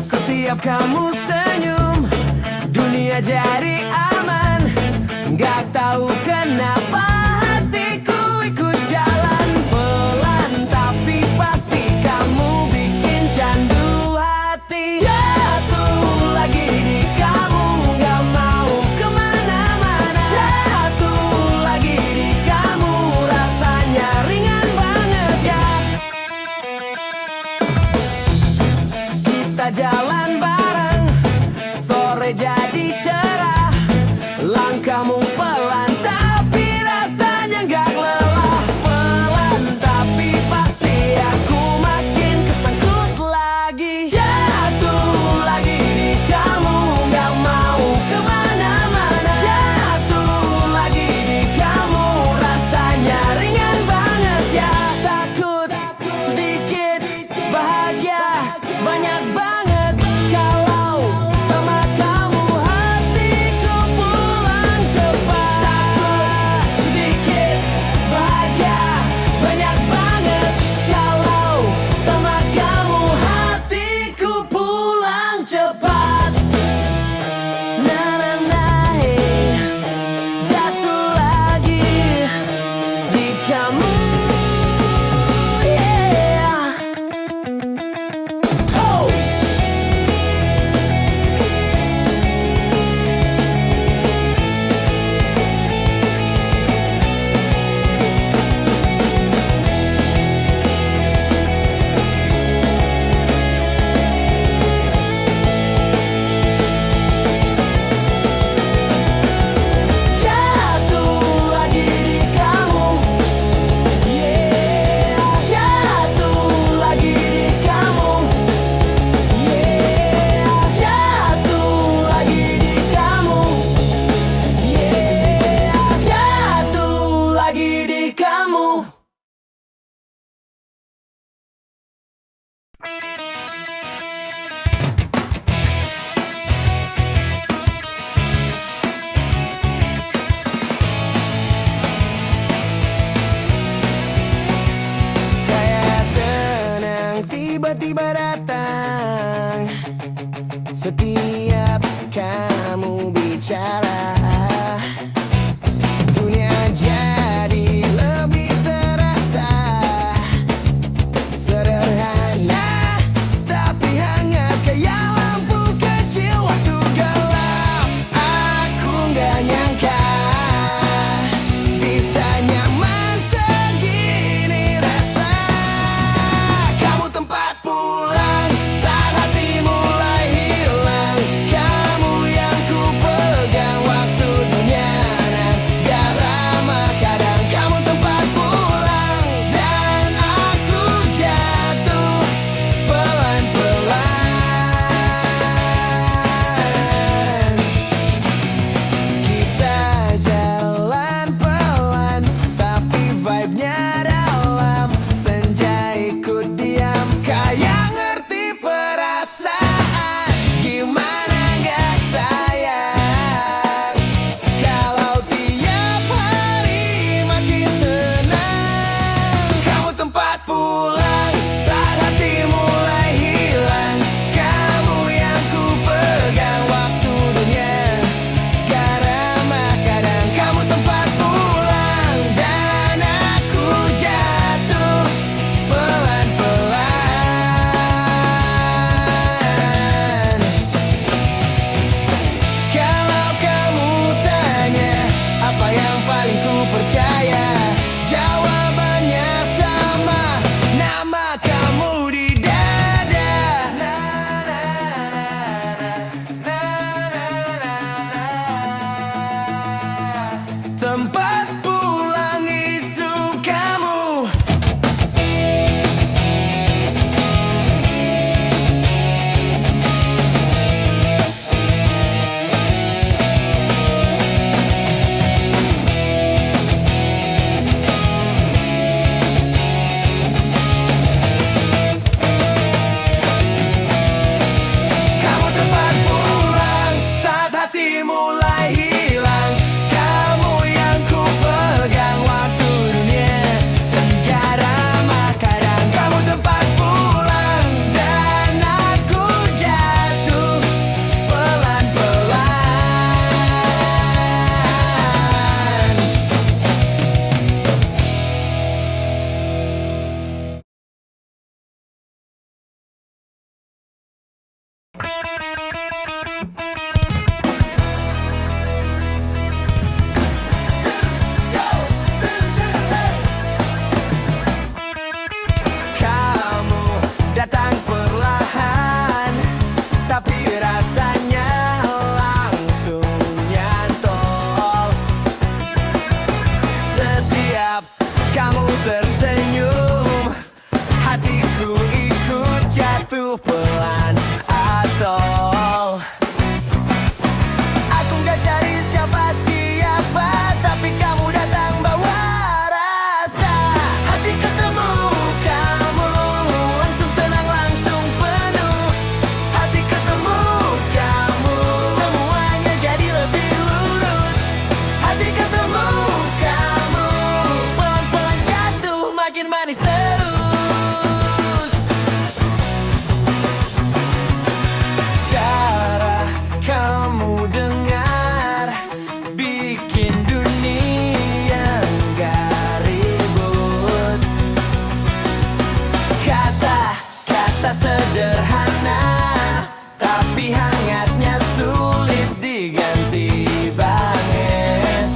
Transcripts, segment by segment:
Setiap kamu senyum, dunia jadi aman. Gak tahu kenapa hatiku ikut jalan pelan, tapi pasti kamu bikin candu hati. Jatuh lagi di kamu, gak mau kemana-mana. Jatuh lagi di kamu, rasanya ringan banget ya. Kita jalan bareng, sore jadi cerah. Langkahmu pelan tapi rasanya gak lelah. Pelan tapi pasti aku makin kesangkut lagi. Jatuh lagi di kamu, gak mau kemana-mana. Jatuh lagi di kamu, rasanya ringan banget ya. Takut sedikit, bahagia banyak banget. Kalau sama kamu hatiku pulang cepat. Takut sedikit, bahagia banyak banget. Kalau sama kamu hatiku pulang cepat. Na na na hey, jatuh lagi di kamu, yeah. Oh. Jatuh lagi di kamu, yeah. Jatuh lagi di kamu, yeah. Jatuh lagi di kamu, yeah. Jatuh lagi di kamu. Kayak tenang tiba-tiba datang setiap kamu bicara. Dunia jadi lebih terasa sederhana tapi hangat kayak lampu kecil waktu gelap. Aku gak nyangka bisa nyaman segini rasa. Kamu tempat pulang saat hati mulai hilang. Kamu yang ku pegang waktu jatuh pelan atau aku nggak cari siapa-siapa, tapi kamu datang bawa rasa. Hati ketemu kamu, langsung tenang, langsung penuh. Hati ketemu kamu, semuanya jadi lebih lurus. Hati ketemu kamu, pelan-pelan jatuh, makin manis terus. Cara kamu dengar bikin dunia nggak ribut. Kata-kata sederhana, tapi hangatnya sulit diganti banget.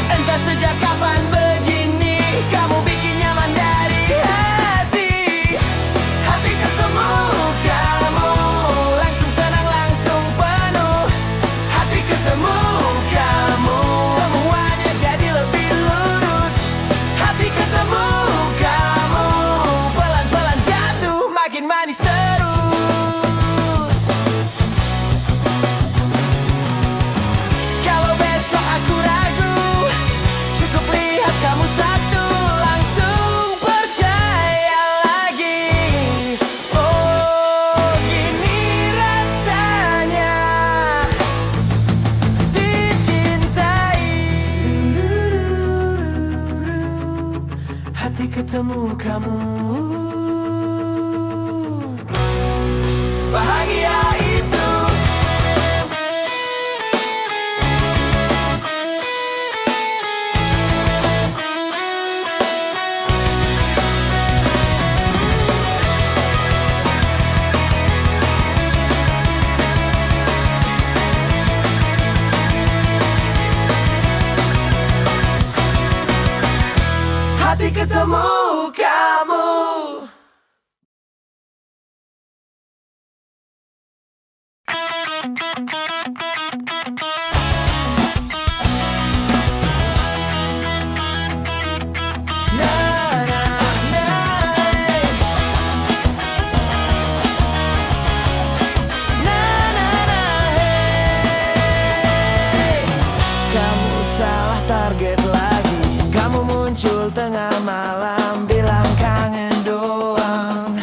Entah sejak kapan begini, kamu bikin nyaman dari hati. Hati ketemu kamu, langsung tenang, langsung penuh. Hati ketemu kamu, semuanya jadi lebih lurus. Hati ketemu kamu, pelan-pelan jatuh, makin manis terus. Kalau besok aku ragu, cukup lihat kamu satu, langsung percaya lagi. Oh, gini rasanya dicintai. Hati ketemu kamu, bahagia itu. Hati ketemu kamu. Na, na, na, na, na, na, hey. Kamu salah target lagi. Kamu muncul tengah malam, bilang kangen doang.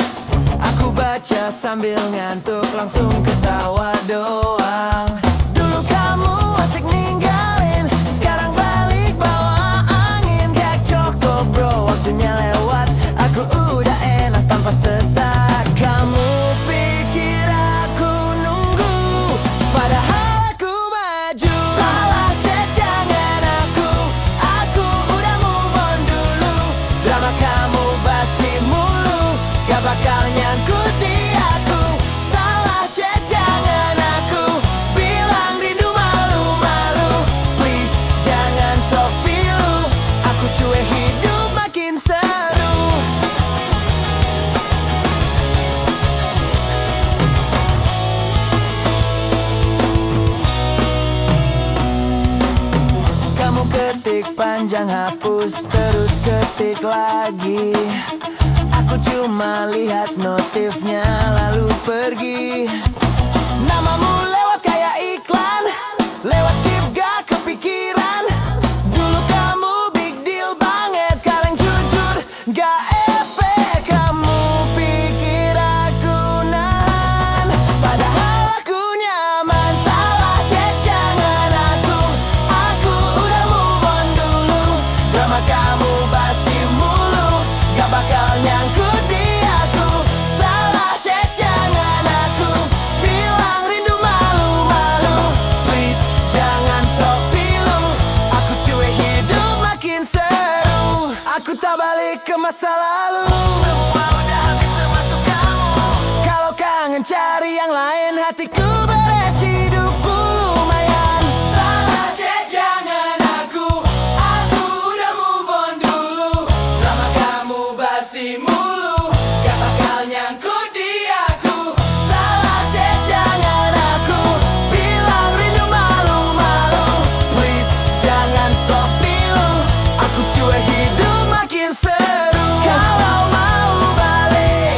Aku baca sambil ngantuk, langsung ketawa doang. Dulu kamu asik ninggalin, sekarang balik bawa angin. Gak cukup bro, waktunya lewat. Aku udah enak tanpa sesak. Kamu pikir aku nunggu, padahal aku maju. Salah cek jangan aku udah move on dulu. Drama kamu basi mulu, gak bakal nyangkut di aku. Salah cek jangan aku bilang rindu malu-malu. Please jangan sok pilu, aku cuek hidup makin seru. Kamu ketik panjang, hapus, terus ketik lagi. Aku cuma lihat notifnya lalu pergi. Namamu lewat kayak iklan, lewat skip gak kepikiran. Dulu kamu big deal banget, sekarang jujur gak efek. Kamu pikir aku nahan, padahal aku nyaman. Salah cek jangan aku udah move on dulu. Drama kamu basi mulu, gak bakal nyangkut di aku. Salah cek jangan aku bilang rindu malu-malu. Please jangan sok pilu, aku cuek hidup makin seru. Aku tak balik ke masa lalu, semua udah habis termasuk kamu. Kalau kangen cari yang lain, hatiku beres, hidupku lumayan. Salah cek jangan aku udah move on dulu. Drama kamu basi mulu, gak bakal nyangkut di aku. Salah cek jangan aku bilang rindu malu-malu. Please jangan sok pilu, aku cuek hidup makin seru. Kalau mau balik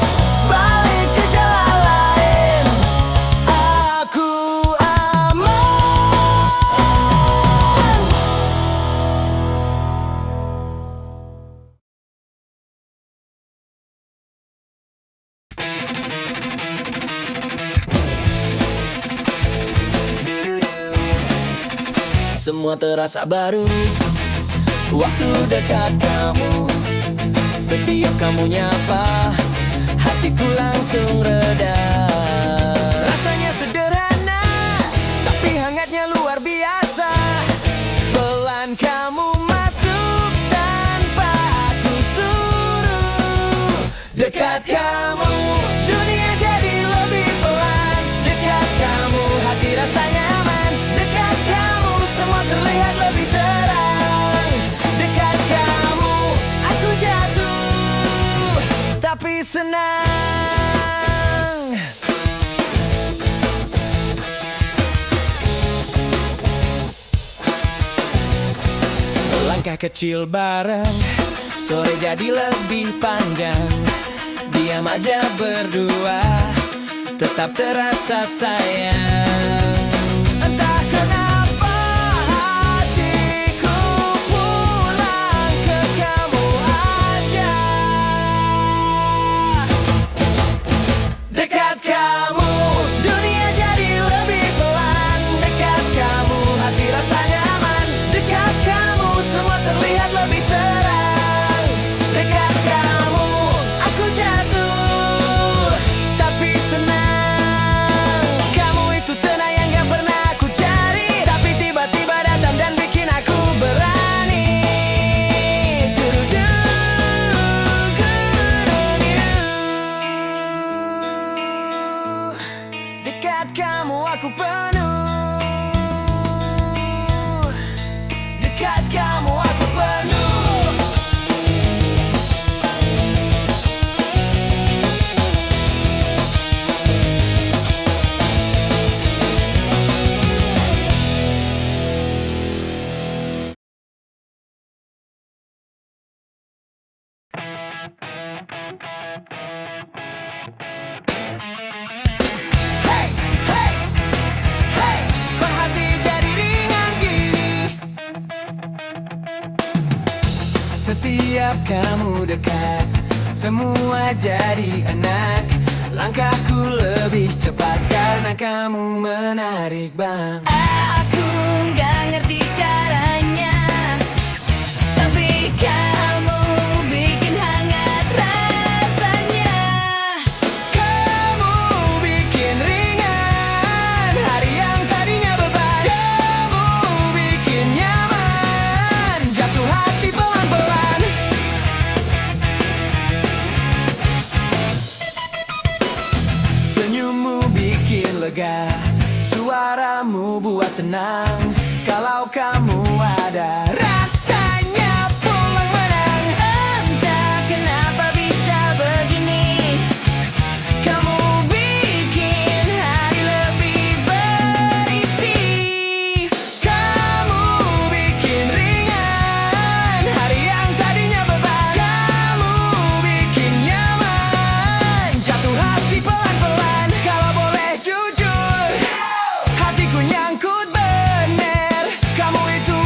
semua terasa baru. Waktu dekat kamu, setiap kamu nyapa, hatiku langsung reda. Rasanya sederhana, tapi hangatnya luar biasa. Pelan kamu masuk tanpa aku suruh. Dekat kamu, dunia jadi lebih pelan. Dekat kamu, hati rasanya aman. Dekat kamu, semua terlihat lebih terang. Dekat kamu, aku jatuh, tapi senang. Langkah kecil bareng, sore jadi lebih panjang. Diam aja berdua, tetap terasa sayang. Entah kenapa hatiku pulang ke kamu aja. Dekat kamu, dunia jadi lebih pelan. Dekat kamu, hati rasanya aman. Dekat kamu, semua terlihat lebih terang. Dekat kamu, aku jatuh, tapi senang. Kamu itu tenang yang gak pernah aku cari, tapi tiba-tiba datang dan bikin aku berani. Dekat kamu aku penuh. Dekat kamu aku penuh. Hey, hey, hey, kok hati jadi ringan gini? Setiap kamu dekat, semua jadi enak. Langkahku lebih cepat karena kamu menarik bang. Aku nggak ngerti caranya, tapi kamu bikin hangat rasanya. Kamu bikin ringan hari yang tadinya beban. Kamu bikin nyaman, jatuh hati pelan-pelan. Senyummu bikin lega, suaramu buat tenang. Kalau kamu ada, rasanya pulang menang. Entah kenapa bisa begini, Kamu bikin hari lebih berisi. Kamu bikin ringan hari yang tadinya beban. Kamu bikin nyaman, jatuh hati pelan-pelan. Kalau boleh jujur, hatiku nyangkut bener. Kamu itu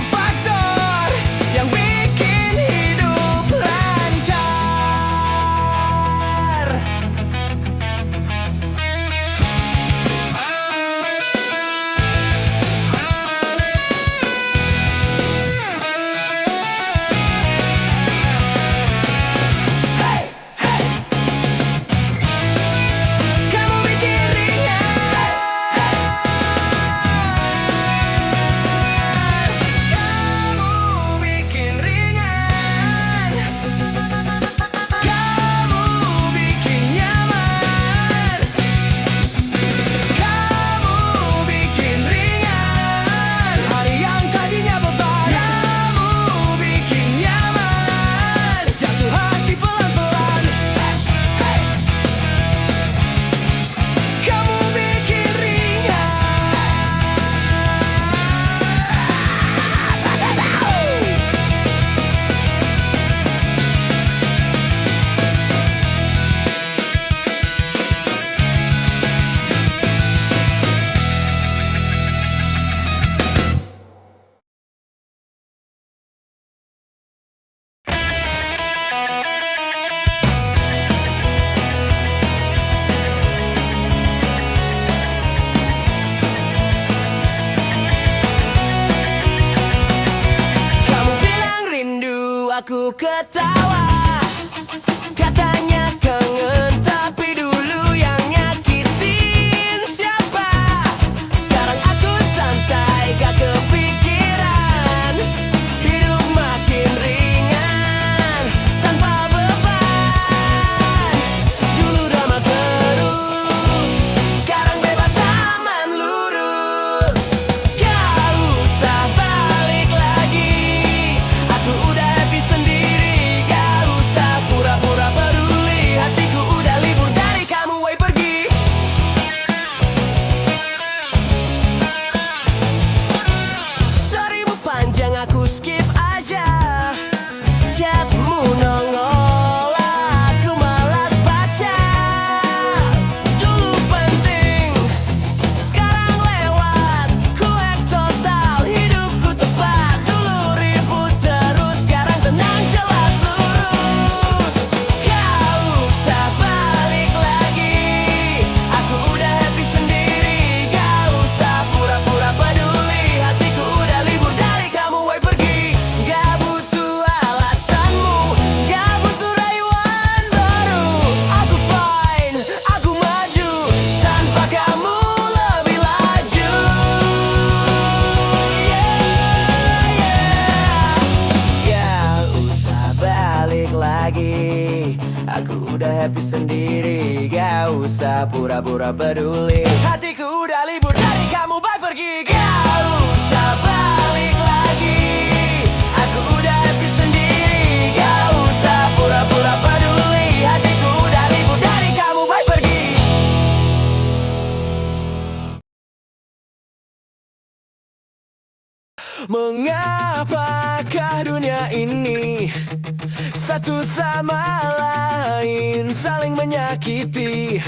ketawa. Katanya kangen, tapi dulu yang nyakitin siapa? Sekarang aku santai, gak kepikiran. Hidup makin ringan, tanpa beban. Dulu drama terus, sekarang bebas aman lurus. Gak usah balik lagi, aku udah happy sendiri. Gak usah pura-pura peduli, hatiku udah libur dari kamu, woi pergi. Storymu panjang, aku skip aja. Chatmu nongol, aku malas baca. Dulu penting, sekarang lewat. Cuek total, hidupku tepat. Dulu ribut terus, sekarang tenang jelas lurus. Gak usah balik lagi, aku udah happy sendiri. Gak usah pura-pura peduli, hatiku udah libur dari kamu, woi pergi. Gak butuh alasanmu, gak butuh rayuan baru. Aku fine, aku maju, tanpa kamu lebih laju. Gak usah balik lagi, aku udah happy sendiri. Gak usah pura-pura peduli, hatiku udah libur dari kamu, bye pergi. Gak usah balik lagi, aku udah happy sendiri. Gak usah pura-pura peduli, hatiku udah libur dari kamu, bye pergi. Mengapakah dunia ini satu sama lain saling menyakiti?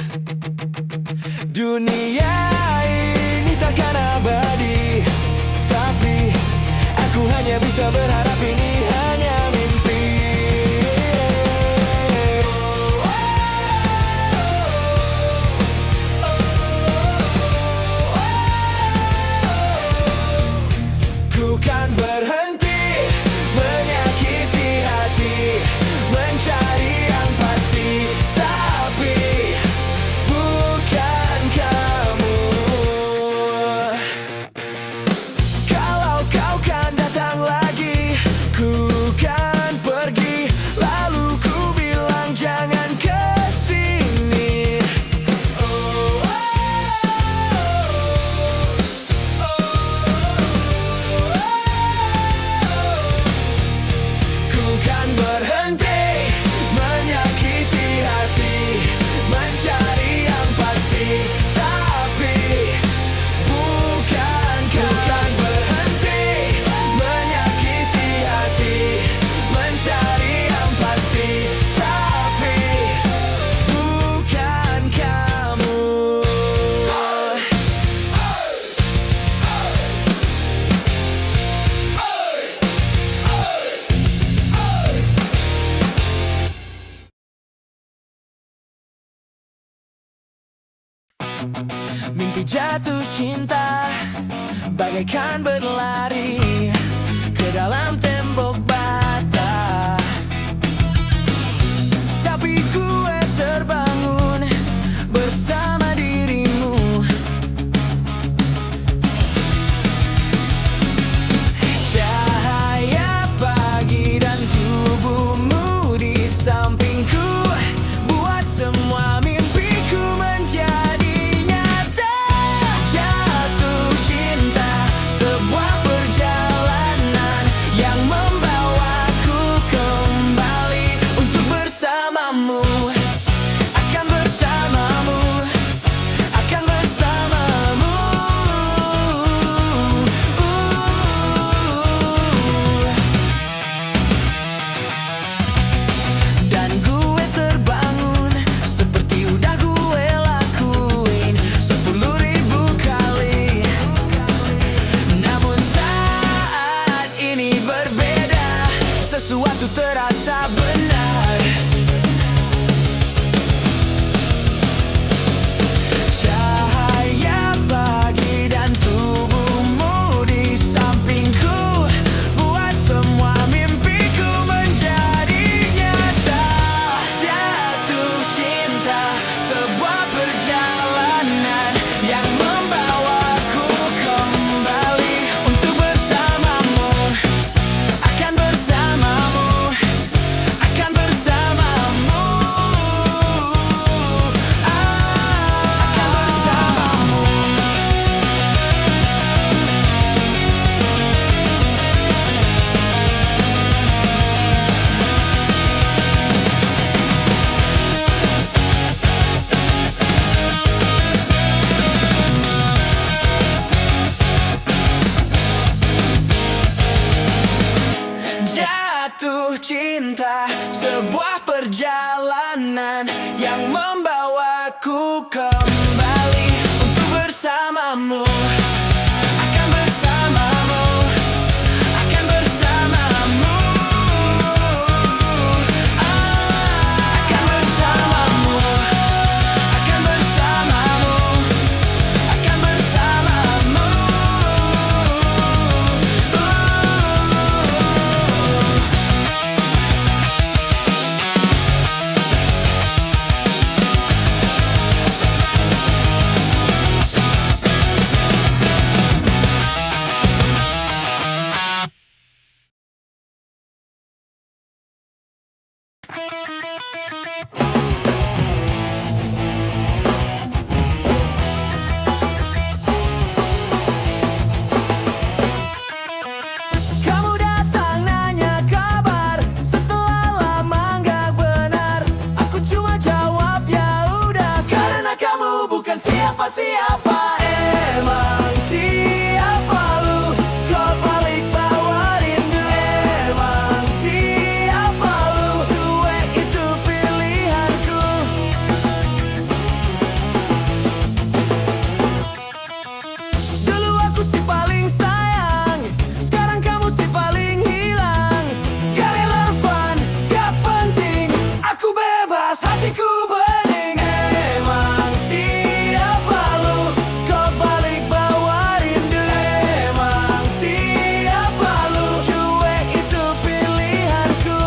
Dunia ini takkan abadi, tapi aku hanya bisa berharap ini hanya mimpi. Ku kan berhenti menyakiti hati, mencari yang pasti, tapi bukan kamu. Kalau kau kan datang lagi, ku kan pergi. Lalu ku bilang jangan kesini. Ku kan berhenti menyakiti hati, mencari yang pasti, tapi bukan kau. Ku kan berhenti menyakiti hati, mencari yang pasti, tapi bukan kamu. Mimpi jatuh cinta bagaikan berlari ke dalam tembok bata, tapi gue terbangun bersama dirimu. Cahaya pagi dan tubuhmu di sampingku buat semua mimpiku menjadi nyata. Jatuh cinta, sebuah perjalanan yang aku kembali untuk bersamamu. Akan bersamamu, akan bersamamu. Akan bersamamu, akan bersamamu, akan bersamamu. Kamu datang nanya kabar setelah lama gak benar. Aku cuma jawab ya udah, karena kamu bukan siapa-siapa. Emang siapa lu? Kau balik bawa rindu. Emang siapa lu? Cuek itu pilihanku. Dulu aku si paling sayang, sekarang kamu si paling hilang. Gak relevan, gak penting, aku bebas, hatiku bening. Emang siapa lu? Kau balik bawa rindu. Emang siapa lu? Cuek itu pilihanku.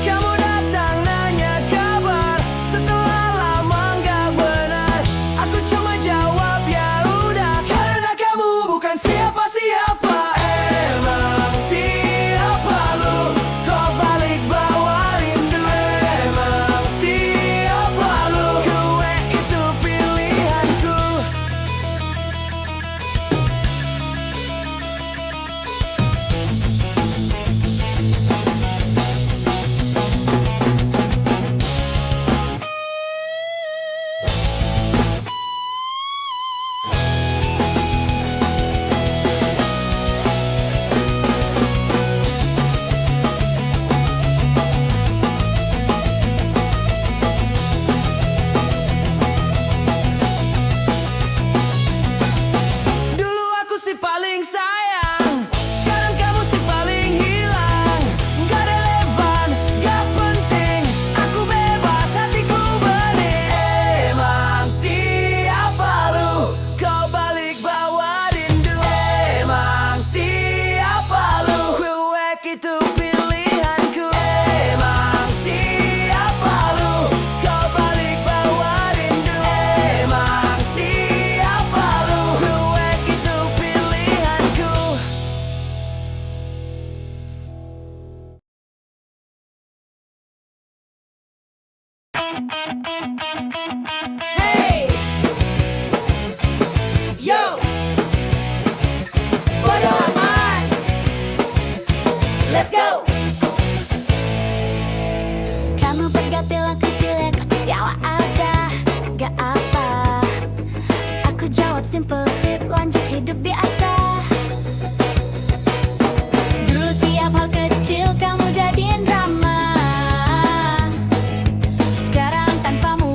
Kamu datang nanya kabar setelah lama gak benar. Aku cuma jawab ya udah, karena kamu bukan siapa-siapa. Emang siapa lu? Kau balik bawa rindu. Emang siapa lu? Cuek itu pilihanku. Dulu aku si paling sayang, sekarang kamu si paling hilang. Gak relevan, gak penting, aku bebas, hatiku bening. Emang siapa lu? Kau balik bawa rindu. Emang siapa lu? Cuek itu pilihanku. Emang siapa lu? Kau balik bawa rindu. Emang siapa lu? Cuek itu pilihanku. Hey, yo, bodo amat. Let's go. Kamu bergantian, aku pilih, biarlah ada, gak apa. Aku jawab simple sip, lanjut hidup biasa. Dulu tiap hal kecil kamu jadiin drama. Sekarang tanpamu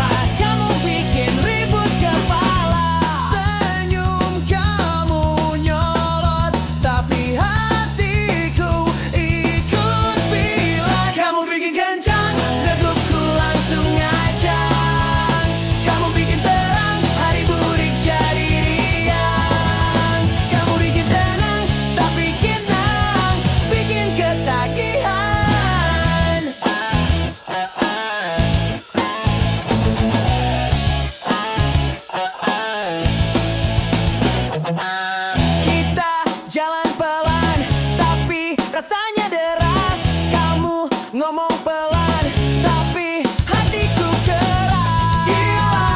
apa? Kamu bikin ribut kepala. Senyum kamu nyolot, tapi hatiku ikut bilang. Kamu bikin kencang, degupku langsung ngacang. Kamu bikin terang, hari burik jadi riang. Kamu bikin tenang, tapi kenang, bikin ketagihan. Kita jalan pelan, tapi rasanya deras. Kamu ngomong pelan, tapi hatiku keras. Gila,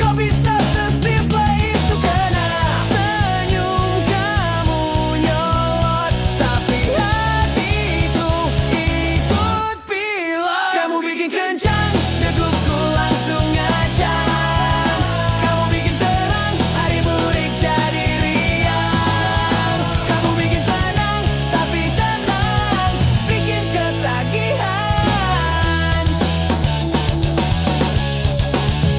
kok bisa sesimpel itu kena. Senyum kamu nyolot, tapi hatiku ikut bilang. Kamu bikin kencang, degupku langsung ngacang. Kamu bikin terang, hari burik jadi riang. Kamu bikin tenang, tapi tenang, bikin ketagihan.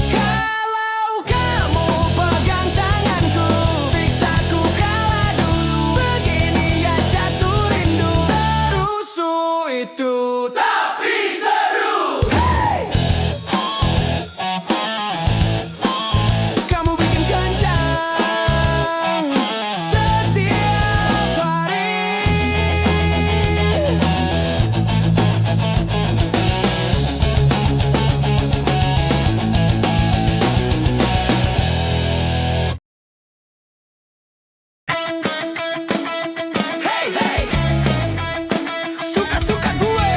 Kalau kamu pegang tanganku, fix aku kalah dulu. Begini ya jatuh rindu, serusuh itu tapi seru. Hey! Kamu bikin kencang setiap hari. Hey, hey! Suka-suka gue.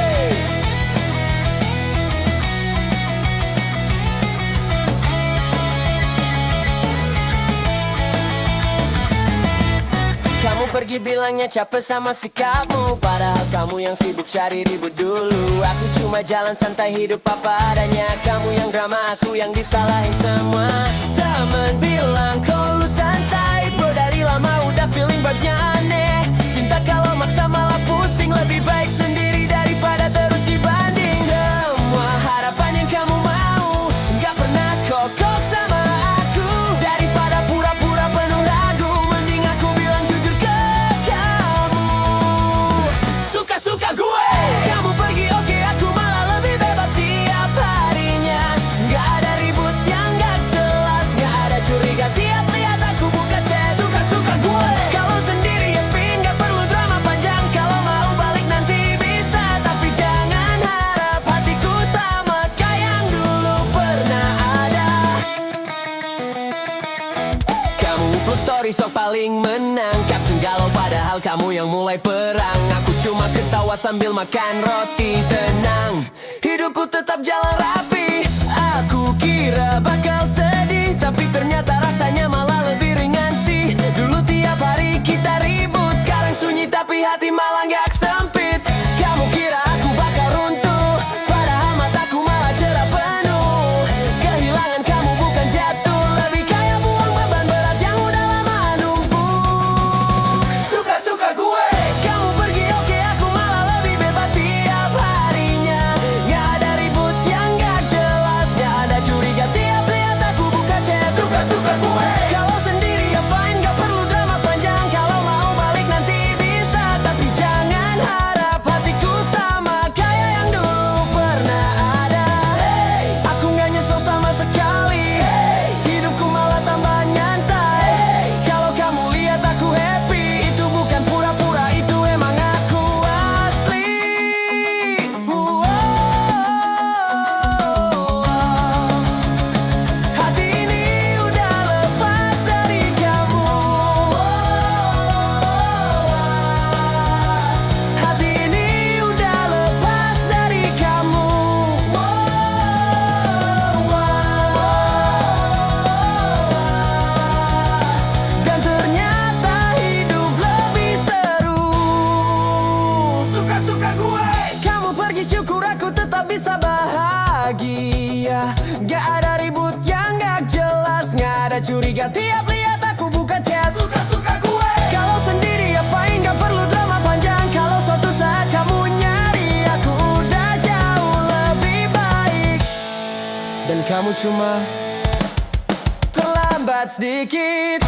Kamu pergi bilangnya capek sama sikapmu, padahal kamu yang sibuk cari ribut dulu. Aku cuma jalan santai hidup apa adanya. Kamu yang drama, aku yang disalahin semua. Temen bilang kau lu santai, bro dari lama udah feeling vibes-nya aneh. Cinta kalau maksa malah pusing, lebih baik sendiri daripada terus dibanding. Semua harapan yang kamu mau gak pernah kokok sama aku. Daripada pura-pura penuh ragu, mending aku bilang jujur ke kamu. Suka-suka gue. Kamu pergi oke, aku malah lebih bebas tiap harinya. Gak ada ribut yang gak jelas, gak ada curiga tiap lihat aku buka chat. Suka-suka gue. Kalau sendiri ya fin, gak perlu drama panjang. Kalau mau balik nanti bisa, tapi jangan harap hatiku sama kayak yang dulu pernah ada. Kamu upload story sok paling menang, caption galau padahal kamu yang mulai perang. Aku cuma ketawa sambil makan roti. Tenang, hidupku tetap jalan rapi. Aku kira bakal sedih, tapi ternyata rasanya malah lebih ringan sih. Dulu tiap hari kita ribut, sekarang sunyi tapi hati malah gak sempit. Kamu kira aku bakal runtuh, padahal mataku malah cerah penuh. Kehilangan kamu bukan jatuh, lebih kayak buang beban berat yang udah lama numpuk. Suka-suka gue. Kamu pergi oke, aku malah lebih bebas tiap harinya. Gak ada ribut yang gak jelas, gak ada curiga tiap lihat aku buka chat. Suka-suka gue. Kalau sendiri ya fine, gak perlu drama panjang. Kalau mau balik nanti bisa, tapi jangan harap hatiku sama kayak yang dulu pernah ada. Hey, aku gak nyesel sama sekali. Hey, hidupku malah tambah nyantai. Hey, kalau kamu lihat aku happy, itu bukan pura-pura, itu emang aku asli. Hati ini udah lepas dari kamu. Hati ini udah lepas dari kamu. Dan ternyata hidup lebih seru. Suka-suka gue. Kamu pergi syukur aku tetap bisa bahagia. Gak ada ribut yang gak jelas, gak ada curiga tiap lihat aku buka chat. Suka-suka gue. Kalau sendiri ya fine, gak perlu drama panjang. Kalau suatu saat kamu nyari, aku udah jauh lebih baik. Dan kamu cuma terlambat sedikit.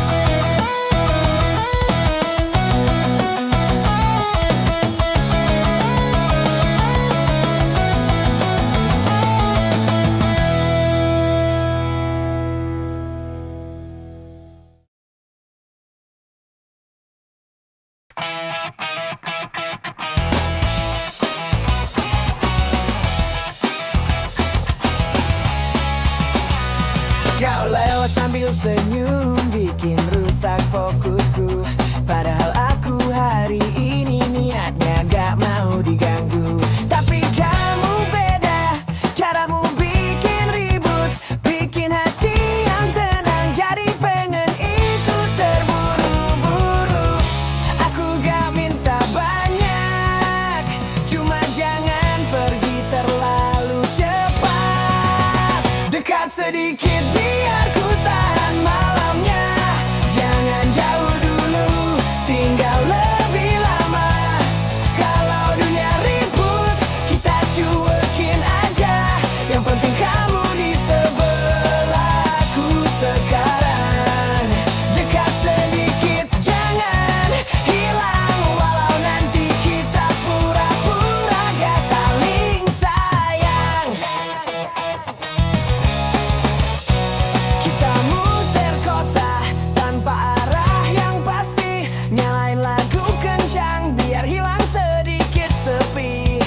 Kau lewat sambil senyum, bikin rusak fokusku. Padahal aku hari ini niatnya gak mau diganggu. Tapi kamu beda, caramu bikin ribut, bikin hati yang tenang jadi pengen ikut terburu-buru. Aku gak minta banyak, cuma jangan pergi terlalu cepat. Dekat sedikit biar ku tahan malamnya. Jangan jauh dulu, tinggal lebih lama. Kalau dunia ribut, kita cuekin aja. Yang penting kamu di sebelahku sekarang. Dekat sedikit, jangan hilang. Walau nanti kita pura-pura gak saling sayang. Kita muter kota tanpa arah yang pasti. Nyalain lagu kencang biar hilang sedikit sepi.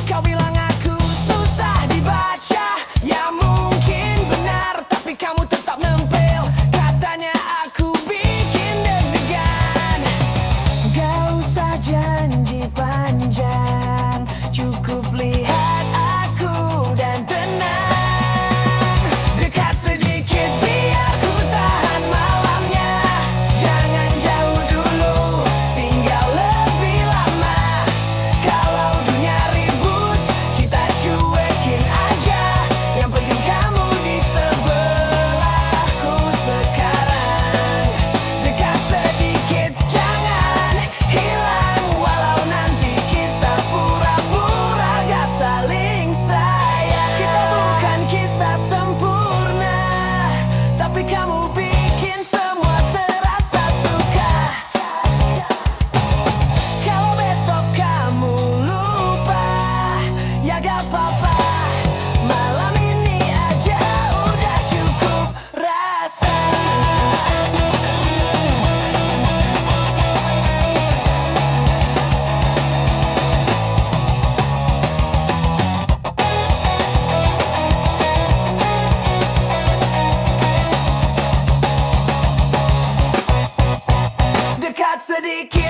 Kau bilang aku susah dibaca, ya mungkin benar. Tapi kamu tetap nempel, katanya aku bikin deg-degan. Gak usah janji panjang, cukup lihat aku dan tenang. Dekat sedikit biar ku tahan malamnya. Jangan jauh dulu, tinggal lebih lama. Kalau dunia ribut, kita cuekin aja. Yang penting kamu di sebelahku sekarang. Dekat sedikit, jangan hilang. Walau nanti kita pura-pura gak saling sayang. Kita bukan kisah sempurna, tapi kamu bikin semua terasa suka. Kalau besok kamu lupa, ya gak apa-apa. Malam ini aja udah cukup rasa. Dekat sedikit.